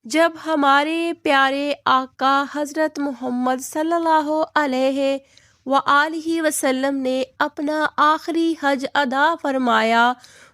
جب ہمارے پیارے آقا حضرت محمد صلی اللہ علیہ وآلہ وسلم نے اپنا آخری حج ادا فرمایا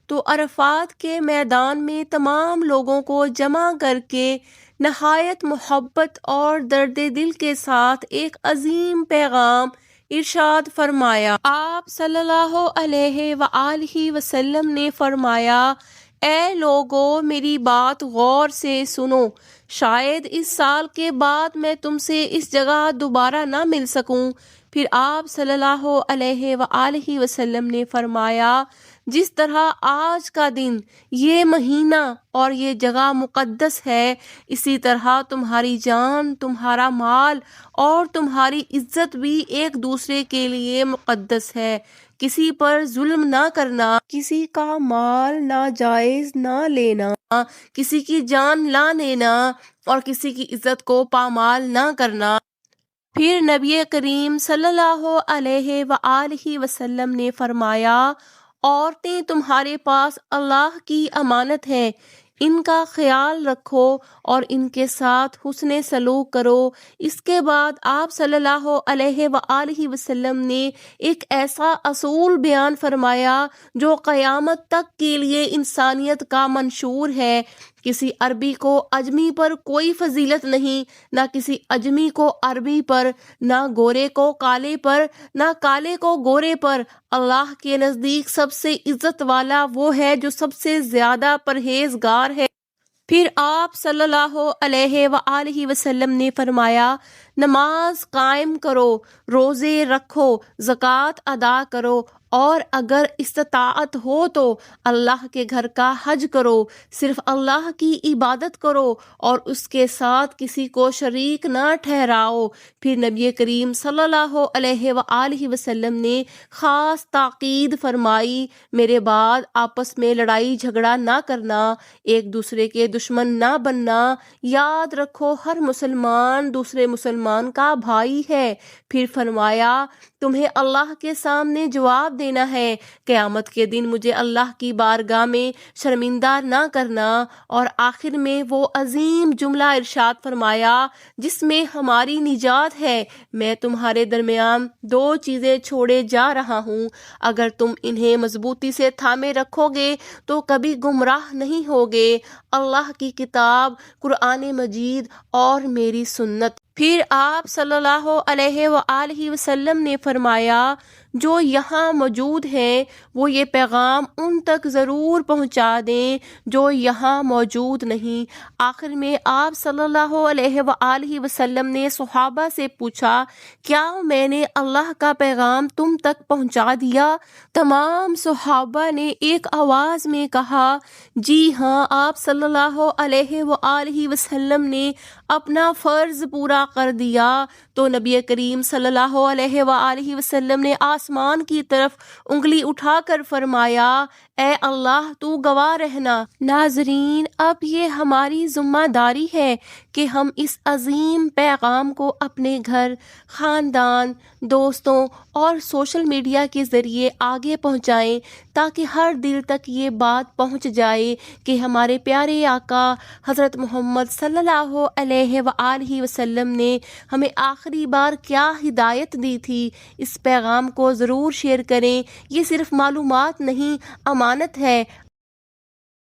تو عرفات کے میدان میں تمام لوگوں کو جمع کر کے نہایت محبت اور درد دل کے ساتھ ایک عظیم پیغام ارشاد فرمایا۔ آپ صلی اللہ علیہ وآلہ وسلم نے فرمایا، اے لوگو میری بات غور سے سنو، شاید اس سال کے بعد میں تم سے اس جگہ دوبارہ نہ مل سکوں۔ پھر آپ صلی اللہ علیہ وآلہ وسلم نے فرمایا، جس طرح آج کا دن، یہ مہینہ اور یہ جگہ مقدس ہے، اسی طرح تمہاری جان، تمہارا مال اور تمہاری عزت بھی ایک دوسرے کے لیے مقدس ہے۔ کسی پر ظلم نہ کرنا، کسی کا مال ناجائز نہ لینا، کسی کی جان نہ لینا اور کسی کی عزت کو پامال نہ کرنا۔ پھر نبی کریم صلی اللہ علیہ وآلہ وسلم نے فرمایا، عورتیں تمہارے پاس اللہ کی امانت ہیں، ان کا خیال رکھو اور ان کے ساتھ حسن سلوک کرو۔ اس کے بعد آپ صلی اللہ علیہ وآلہ وسلم نے ایک ایسا اصول بیان فرمایا جو قیامت تک کے لیے انسانیت کا منشور ہے۔ کسی عربی کو عجمی پر کوئی فضیلت نہیں، نہ کسی عجمی کو عربی پر، نہ گورے کو کالے پر، نہ کالے کو گورے پر۔ اللہ کے نزدیک سب سے عزت والا وہ ہے جو سب سے زیادہ پرہیزگار ہے۔ پھر آپ صلی اللہ علیہ وآلہ وسلم نے فرمایا، نماز قائم کرو، روزے رکھو، زکوٰۃ ادا کرو، اور اگر استطاعت ہو تو اللہ کے گھر کا حج کرو۔ صرف اللہ کی عبادت کرو اور اس کے ساتھ کسی کو شریک نہ ٹھہراؤ۔ پھر نبی کریم صلی اللہ علیہ وآلہ وسلم نے خاص تاکید فرمائی، میرے بعد آپس میں لڑائی جھگڑا نہ کرنا، ایک دوسرے کے دشمن نہ بننا، یاد رکھو ہر مسلمان دوسرے مسلمان کا بھائی ہے۔ پھر فرمایا، تمہیں اللہ کے سامنے جواب دینا ہے، قیامت کے دن مجھے اللہ کی بارگاہ میں شرمندہ نہ کرنا۔ اور آخر میں وہ عظیم جملہ ارشاد فرمایا جس میں ہماری نجات ہے، میں تمہارے درمیان دو چیزیں چھوڑے جا رہا ہوں، اگر تم انہیں مضبوطی سے تھامے رکھو گے تو کبھی گمراہ نہیں ہوگے، اللہ کی کتاب قرآن مجید اور میری سنت۔ پھر آپ صلی اللہ علیہ وآلہ وسلم نے فرمایا، جو یہاں موجود ہیں وہ یہ پیغام ان تک ضرور پہنچا دیں جو یہاں موجود نہیں۔ آخر میں آپ صلی اللہ علیہ وآلہ وسلم نے صحابہ سے پوچھا، کیا میں نے اللہ کا پیغام تم تک پہنچا دیا؟ تمام صحابہ نے ایک آواز میں کہا، جی ہاں آپ صلی اللہ علیہ وآلہ وسلم نے اپنا فرض پورا کر دیا۔ تو نبی کریم صلی اللہ علیہ وآلہ وسلم نے آسمان کی طرف انگلی اٹھا کر فرمایا، اے اللہ تو گواہ رہنا۔ ناظرین، اب یہ ہماری ذمہ داری ہے کہ ہم اس عظیم پیغام کو اپنے گھر، خاندان، دوستوں اور سوشل میڈیا کے ذریعے آگے پہنچائیں تاکہ ہر دل تک یہ بات پہنچ جائے کہ ہمارے پیارے آقا حضرت محمد صلی اللہ علیہ وآلہ وسلم نے ہمیں آخری بار کیا ہدایت دی تھی۔ اس پیغام کو ضرور شیئر کریں، یہ صرف معلومات نہیں، امانت ہے۔